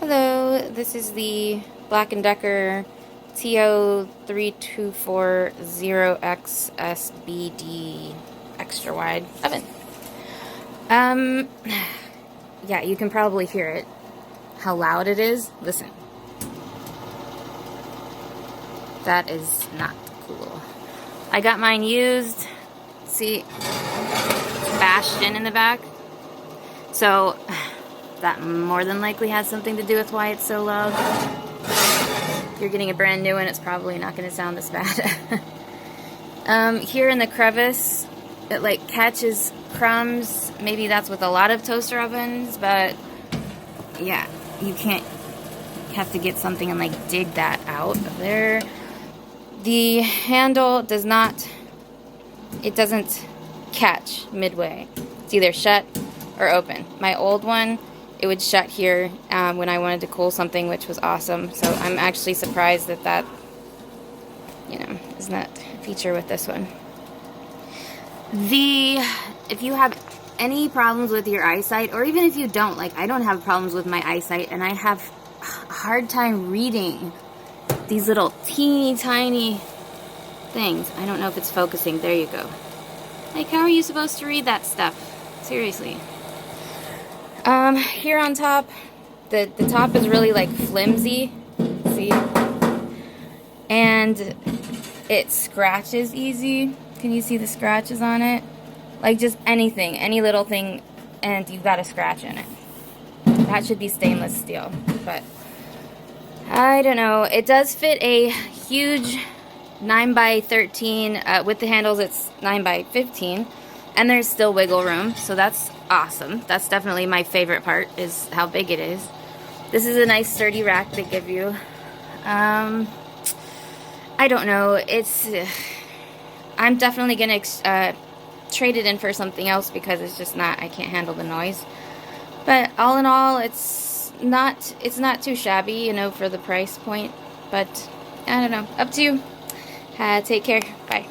Hello, this is the Black & Decker TO3240XSBD extra wide oven. Yeah, you can probably hear it. How loud it is. Listen. That is not cool. I got mine used. See, it's bashed in the back. So that more than likely has something to do with why it's so loud. If you're getting a brand new one, it's probably not going to sound this bad. Here in the crevice, it like catches crumbs. Maybe that's with a lot of toaster ovens, but yeah, you have to get something and like dig that out of there. The handle doesn't catch midway. It's either shut or open. My old one, it would shut here when I wanted to cool something, which was awesome. So I'm actually surprised that is not a feature with this one. If you have any problems with your eyesight, or even if you don't, like I don't have problems with my eyesight, and I have a hard time reading these little teeny tiny things. I don't know if it's focusing. There you go. Like, how are you supposed to read that stuff? Seriously. Here on top, the top is really like flimsy, see? And it scratches easy. Can you see the scratches on it? Like just anything, any little thing, and you've got a scratch in it. That should be stainless steel, but I don't know. It does fit a huge 9x13. With the handles, it's 9x15. And there's still wiggle room, so that's awesome. That's definitely my favorite part, is how big it is. This is a nice sturdy rack they give you. I don't know. I'm definitely gonna trade it in for something else because it's just not. I can't handle the noise. But all in all, it's not too shabby, you know, for the price point. But I don't know. Up to you. Take care. Bye.